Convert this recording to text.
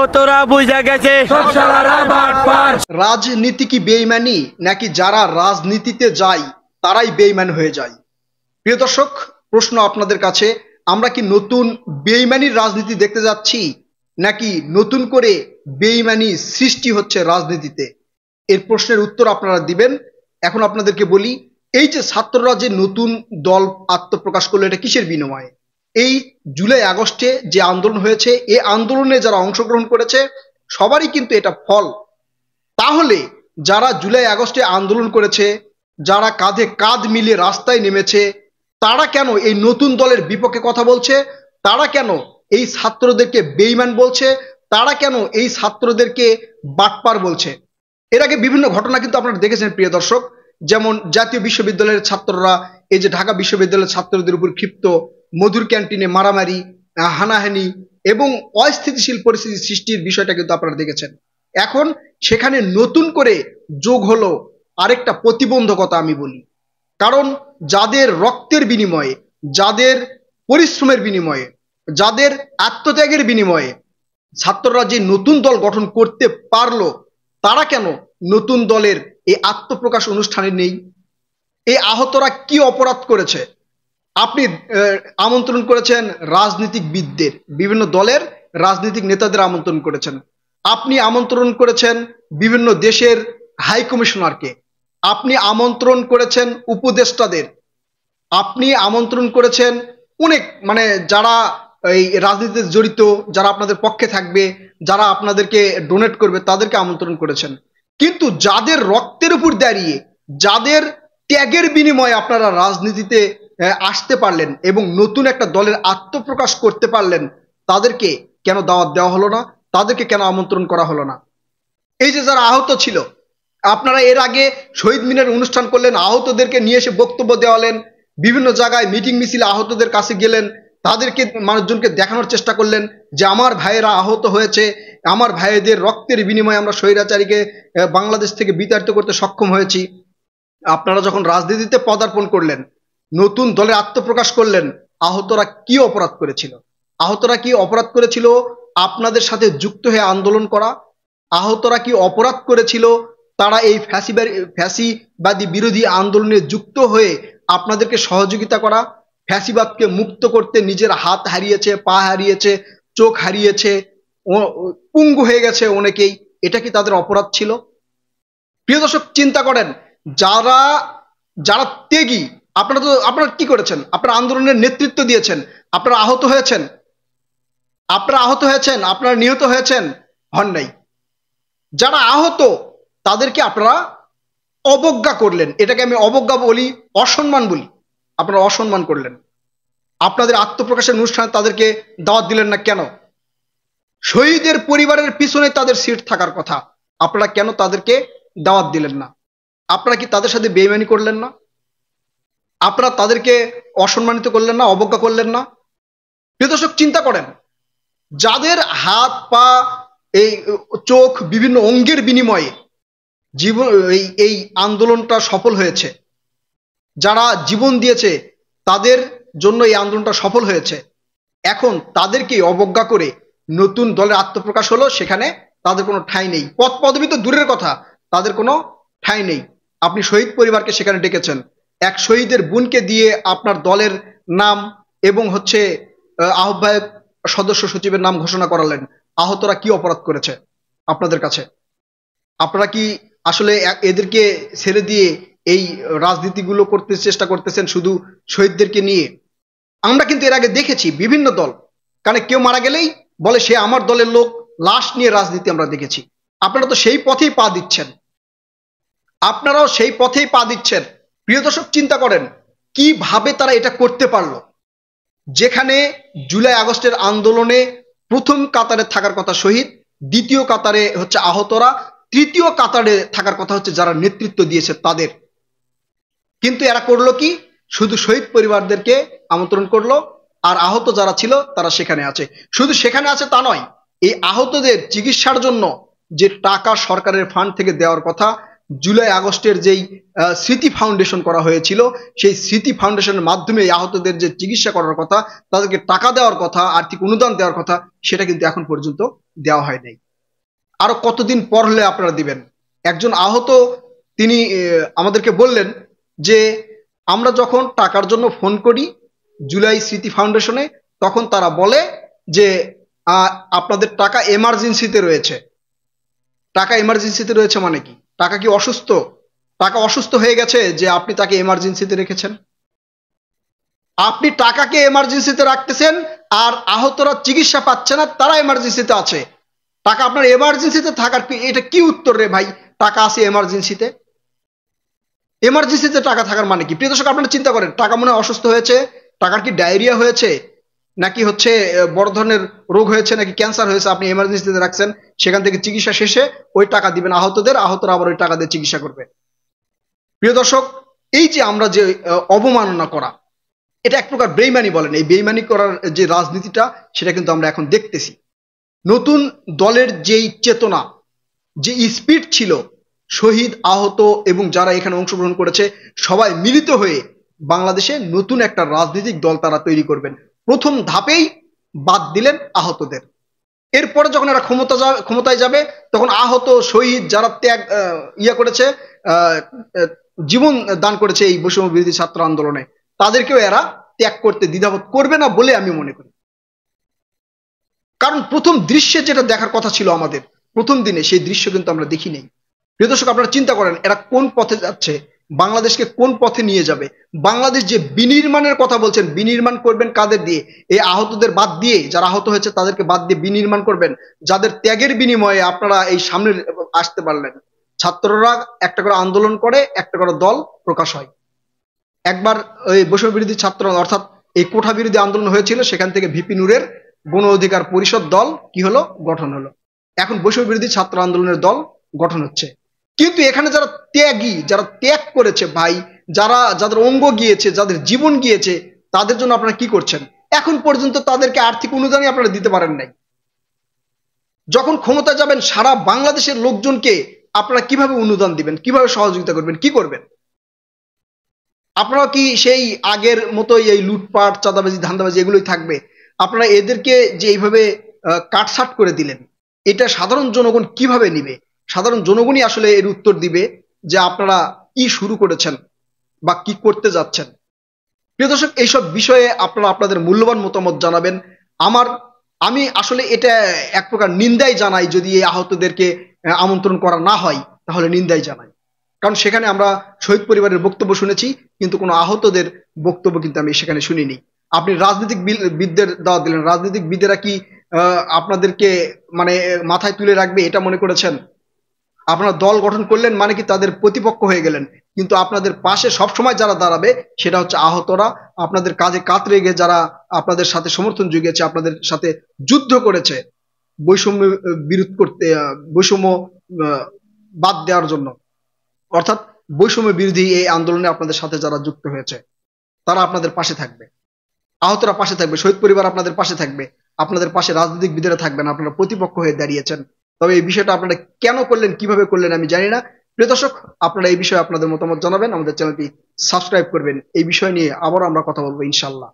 আহতরা বুঝা গেছে সব শালারা বাটপার। রাজনীতি কি বেঈমানি, নাকি যারা রাজনীতিতে যায় তারাই বেঈমান হয়ে যায়? প্রিয় দর্শক, প্রশ্ন আপনাদের কাছে, আমরা কি নতুন বেঈমানির রাজনীতি দেখতে যাচ্ছি, নাকি নতুন করে বেঈমানি সৃষ্টি হচ্ছে রাজনীতিতে? এর প্রশ্নের উত্তর আপনারা দিবেন। এখন আপনাদেরকে বলি, এই যে ছাত্ররা যে নতুন দল আত্মপ্রকাশ করলো, এটা কিসের বিনিময়ে? এই জুলাই আগস্টে যে আন্দোলন হয়েছে, এই আন্দোলনে যারা অংশগ্রহণ করেছে সবারই কিন্তু এটা ফল। তাহলে যারা জুলাই আগস্টে আন্দোলন করেছে, যারা কাঁধে কাঁধ মিলিয়ে রাস্তায় নেমেছে, তারা কেন এই নতুন দলের বিপক্ষে কথা বলছে? তারা কেন এই ছাত্রদেরকে বেঈমান বলছে? তারা কেন এই ছাত্রদেরকে বাটপার বলছে? এর আগে বিভিন্ন ঘটনা কিন্তু আপনারা দেখেছেন প্রিয় দর্শক, যেমন জাতীয় বিশ্ববিদ্যালয়ের ছাত্ররা এই যে ঢাকা বিশ্ববিদ্যালয়ের ছাত্রদের উপর ক্ষিপ্ত, মধুর ক্যান্টিনে মারামারি, হানাহানি এবং অস্থিতিশীল পরিস্থিতি সৃষ্টির বিষয়টা কিন্তু আপনারা দেখেছেন। এখন সেখানে নতুন করে যোগ হলো আরেকটা প্রতিবন্ধকতা, আমি বলি। কারণ যাদের রক্তের বিনিময়ে, যাদের পরিশ্রমের বিনিময়ে, যাদের আত্মত্যাগের বিনিময়ে ছাত্ররা যে নতুন দল গঠন করতে পারলো, তারা কেন নতুন দলের এই আত্মপ্রকাশ অনুষ্ঠানে নেই? এই আহতরা কি অপরাধ করেছে? আপনি আমন্ত্রণ করেছেন রাজনীতিবিদদের, বিভিন্ন দলের রাজনৈতিক নেতাদের আমন্ত্রণ করেছেন, আপনি আমন্ত্রণ করেছেন বিভিন্ন দেশের হাই কমিশনারকে, আপনি আমন্ত্রণ করেছেন উপদেষ্টাদের, আপনি আমন্ত্রণ করেছেন অনেক, মানে যারা এই রাজনীতিতে জড়িত, যারা আপনাদের পক্ষে থাকবে, যারা আপনাদেরকে ডোনেট করবে, তাদেরকে আমন্ত্রণ করেছেন। কিন্তু যাদের রক্তের উপর দাঁড়িয়ে, যাদের ত্যাগের বিনিময়ে আপনারা রাজনীতিতে আসতে পারলেন এবং নতুন একটা দলের আত্মপ্রকাশ করতে পারলেন, তাদেরকে কেন দাওয়াত দেওয়া হলো না? তাদেরকে কেন আমন্ত্রণ করা হলো না? এই যে যারা আহত ছিল, আপনারা এর আগে শহীদ মিনার অনুষ্ঠান করলেন, আহতদেরকে নিয়ে এসে বক্তব্য দেওয়ালেন, বিভিন্ন জায়গায় মিটিং মিছিলে আহতদের কাছে গেলেন, তাদেরকে মানুষজনকে দেখানোর চেষ্টা করলেন যে আমার ভাইয়েরা আহত হয়েছে, আমার ভাইদের রক্তের বিনিময়ে আমরা স্বৈরাচারীকে বাংলাদেশ থেকে বিতাড়িত করতে সক্ষম হয়েছি। আপনারা যখন রাজনীতিতে পদার্পণ করলেন, নতুন দলের আত্মপ্রকাশ করলেন, আহতরা কি অপরাধ করেছিল? আহতরা কি অপরাধ করেছিল আপনাদের সাথে যুক্ত হয়ে আন্দোলন করা? আহতরা কি অপরাধ করেছিল তারা এই ফ্যাসিবাদী বিরোধী আন্দোলনে যুক্ত হয়ে আপনাদেরকে সহযোগিতা করা? ফ্যাসিবাদকে মুক্ত করতে নিজের হাত হারিয়েছে, পা হারিয়েছে, চোখ হারিয়েছে, পঙ্গু হয়ে গেছে অনেকেই। এটা কি তাদের অপরাধ ছিল? প্রিয় দর্শক, চিন্তা করেন, যারা যারা ত্যাগী, আপনারা কি করেছেন? আপনারা আন্দোলনের নেতৃত্ব দিয়েছেন, আপনারা আহত হয়েছেন, আপনারা নিহত হয়েছেন, হন নাই। যারা আহত তাদেরকে আপনারা অবজ্ঞা করলেন, এটাকে আমি অবজ্ঞা বলি, অসম্মান বলি। আপনারা অসম্মান করলেন। আপনাদের আত্মপ্রকাশের অনুষ্ঠানে তাদেরকে দাওয়াত দিলেন না কেন? শহীদের পরিবারের পিছনে তাদের সিট থাকার কথা, আপনারা কেন তাদেরকে দাওয়াত দিলেন না? আপনারা কি তাদের সাথে বেইমানি করলেন না? আপনারা তাদেরকে অসম্মানিত করলেন না, অবজ্ঞা করলেন না? প্রিয় দর্শক, চিন্তা করেন, যাদের হাত পা, এই চোখ, বিভিন্ন অঙ্গের বিনিময়ে জীবন এই আন্দোলনটা সফল হয়েছে, যারা জীবন দিয়েছে তাদের জন্য এই আন্দোলনটা সফল হয়েছে, এখন তাদেরকে অবজ্ঞা করে নতুন দলের আত্মপ্রকাশ হলো, সেখানে তাদের কোনো ঠাঁই নেই। পদ পদবি তো দূরের কথা, তাদের কোনো ঠাঁই নেই। আপনি শহীদ পরিবারকে সেখানে ডেকেছেন, এক শহীদের বোনকে দিয়ে আপনার দলের নাম এবং আহ্বায়ক সদস্য সচিবের নাম ঘোষণা করালেন। আহতরা কি অপরাধ করেছে আপনাদের কাছে? আপনারা কি আসলে এদেরকে ছেড়ে দিয়ে এই রাজনীতিগুলো করতে চেষ্টা করতেছেন শুধু শহীদদেরকে নিয়ে? আমরা কিন্তু এর আগে দেখেছি বিভিন্ন দল, কারণ কেউ মারা গেলেই বলে সে আমার দলের লোক, লাশ নিয়ে রাজনীতি আমরা দেখেছি। আপনারা তো সেই পথেই পা দিচ্ছেন, আপনারাও সেই পথেই পা দিচ্ছেন। প্রিয় দর্শক, চিন্তা করেন কিভাবে তারা এটা করতে পারলো, যেখানে জুলাই আগস্টের আন্দোলনে প্রথম কাতারে থাকার কথা শহীদ, দ্বিতীয় কাতারে আহতরা, তৃতীয় কাতারে থাকার কথা যারা নেতৃত্ব দিয়েছে তাদের। কিন্তু এরা করলো কি? শুধু শহীদ পরিবারদেরকে আমন্ত্রণ করলো, আর আহত যারা ছিল তারা সেখানে আছে। শুধু সেখানে আছে তা নয়, এই আহতদের চিকিৎসার জন্য যে টাকা সরকারের ফান্ড থেকে দেওয়ার কথা, জুলাই আগস্টের যেই স্মৃতি ফাউন্ডেশন করা হয়েছিল, সেই স্মৃতি ফাউন্ডেশনের মাধ্যমে আহতদের যে চিকিৎসা করার কথা, তাদেরকে টাকা দেওয়ার কথা, আর্থিক অনুদান দেওয়ার কথা, সেটা কিন্তু এখন পর্যন্ত দেওয়া হয় নাই। আরো কতদিন পর হলে আপনারা দিবেন? একজন আহত তিনি আমাদেরকে বললেন যে আমরা যখন টাকার জন্য ফোন করি জুলাই স্মৃতি ফাউন্ডেশনে, তখন তারা বলে যে আপনাদের টাকা এমার্জেন্সিতে রয়েছে। টাকা এমার্জেন্সিতে রয়েছে মানে কি? টাকা কি অসুস্থ? টাকা অসুস্থ হয়ে গেছে যে আপনি তাকে এমার্জেন্সিতে রেখেছেন? আপনি টাকাকে এমার্জেন্সিতে রাখতেছেন আর আহতরা চিকিৎসা পাচ্ছে না, তারা এমার্জেন্সিতে আছে। টাকা আপনার এমার্জেন্সিতে থাকার এটা কি উত্তর রে ভাই? টাকা আছে এমার্জেন্সিতে? এমার্জেন্সিতে টাকা থাকার মানে কি? প্রিয় দর্শক, আপনারা চিন্তা করেন, টাকা মনে হয় অসুস্থ হয়েছে, টাকার কি ডায়রিয়া হয়েছে, নাকি হচ্ছে বড় ধরনের রোগ হয়েছে, নাকি ক্যান্সার হয়েছে, আপনি এমার্জেন্সিতে রাখছেন, সেখান থেকে চিকিৎসা শেষে ওই টাকা দিবেন আহতদের, আহতরা আবার ওই টাকা দিয়ে চিকিৎসা করবে। প্রিয় দর্শক, এই যে আমরা যে অবমাননা করা, এটা এক প্রকার বেইমানি বলেন। এই বেইমানি করার যে রাজনীতিটা, সেটা কিন্তু আমরা এখন দেখতেছি। নতুন দলের যেই চেতনা, যে স্পিড ছিল, শহীদ, আহত এবং যারা এখানে অংশগ্রহণ করেছে সবাই মিলিত হয়ে বাংলাদেশে নতুন একটা রাজনৈতিক দল তারা তৈরি করবেন। প্রথম ধাপেই বাদ দিলেন আহতদের। এরপরে যখন এরা ক্ষমতায় যাবে, তখন আহত, শহীদ, যারা ত্যাগ করেছে, জীবন দান করেছে এই বৈষম্য বিরোধী ছাত্র আন্দোলনে, তাদেরকেও এরা ত্যাগ করতে দ্বিধাবোধ করবে না বলে আমি মনে করি। কারণ প্রথম দৃশ্যে যেটা দেখার কথা ছিল আমাদের প্রথম দিনে, সেই দৃশ্য কিন্তু আমরা দেখি নেই। প্রিয় দর্শক, আপনারা চিন্তা করেন এরা কোন পথে যাচ্ছে, বাংলাদেশকে কোন পথে নিয়ে যাবে। বাংলাদেশ যে বিনির্মাণের কথা বলছেন, বিনির্মাণ করবেন কাদের দিয়ে? এই আহতদের বাদ দিয়ে, যারা আহত হয়েছে তাদেরকে বাদ দিয়ে বিনির্মাণ করবেন, যাদের ত্যাগের বিনিময়ে আপনারা এই সামনে আসতে পারলেন। ছাত্ররা একটা করে আন্দোলন করে, একটা করে দল প্রকাশ হয়। একবার ওই বৈষম্য বিরোধী ছাত্র অর্থাৎ এই কোঠা বিরোধী আন্দোলন হয়েছিল, সেখান থেকে ভিপি নূরের গণ অধিকার পরিষদ দল কি হলো? গঠন হলো। এখন বৈষম্য বিরোধী ছাত্র আন্দোলনের দল গঠন হচ্ছে। কিন্তু এখানে যারা ত্যাগী, যারা ত্যাগ করেছে ভাই, যাদের অঙ্গ গিয়েছে, যাদের জীবন গিয়েছে, তাদের জন্য আপনারা কি করছেন? এখন পর্যন্ত তাদেরকে আর্থিক অনুদানই আপনারা দিতে পারেন নাই। যখন ক্ষমতা যাবেন, সারা বাংলাদেশের লোকজনকে আপনারা কিভাবে অনুদান দিবেন, কিভাবে সহযোগিতা করবেন, কি করবেন? আপনারা কি সেই আগের মতোই এই লুটপাট, চাঁদাবাজি, ধান্দাবাজি এগুলোই থাকবে? আপনারা এদেরকে যে এইভাবে কাটছাট করে দিলেন, এটা সাধারণ জনগণ কিভাবে নিবে? সাধারণ জনগণই আসলে এর উত্তর দিবে যে আপনারা কি শুরু করেছেন বা কি করতে যাচ্ছেন। প্রিয় দর্শক, এইসব বিষয়ে আপনারা আপনাদের মূল্যবান মতামত জানাবেন। আমি আসলে এটা এক প্রকার নিন্দাই জানাই, যদি এই আহতদেরকে আমন্ত্রণ করা না হয়, তাহলে নিন্দাই জানাই। কারণ সেখানে আমরা শহীদ পরিবারের বক্তব্য শুনেছি, কিন্তু কোনো আহতদের বক্তব্য কিন্তু আমি সেখানে শুনিনি। আপনি রাজনীতিবিদদের দাওয়াত দিলেন, রাজনীতিবিদেরা কি আপনাদেরকে মানে মাথায় তুলে রাখবে এটা মনে করেছেন? আপনারা দল গঠন করলেন মানে কি তাদের প্রতিপক্ষ হয়ে গেলেন? কিন্তু আপনাদের পাশে সবসময় যারা দাঁড়াবে সেটা হচ্ছে আহতরা। আপনাদের কাজে কাত রেখে যারা আপনাদের সাথে সমর্থন জুগিয়েছে, আপনাদের সাথে যুদ্ধ করেছে বৈষম্য বিরোধ করতে, বৈষম্য বাদ দেওয়ার জন্য, অর্থাৎ বৈষম্য বিরোধী এই আন্দোলনে আপনাদের সাথে যারা যুক্ত হয়েছে, তারা আপনাদের পাশে থাকবে, আহতরা পাশে থাকবে, শহীদ পরিবার আপনাদের পাশে থাকবে। আপনাদের পাশে রাজনীতিবিদেরা থাকবেন, আপনারা প্রতিপক্ষ হয়ে দাঁড়িয়েছেন। তবে এই বিষয়টা আপনারা কেন করলেন, কিভাবে করলেন আমি জানি না। প্রিয় দর্শক, আপনারা এই বিষয়ে আপনাদের মতামত জানাবেন, আমাদের চ্যানেলটি সাবস্ক্রাইব করবেন। এই বিষয় নিয়ে আবারও আমরা কথা বলবো ইনশাল্লাহ।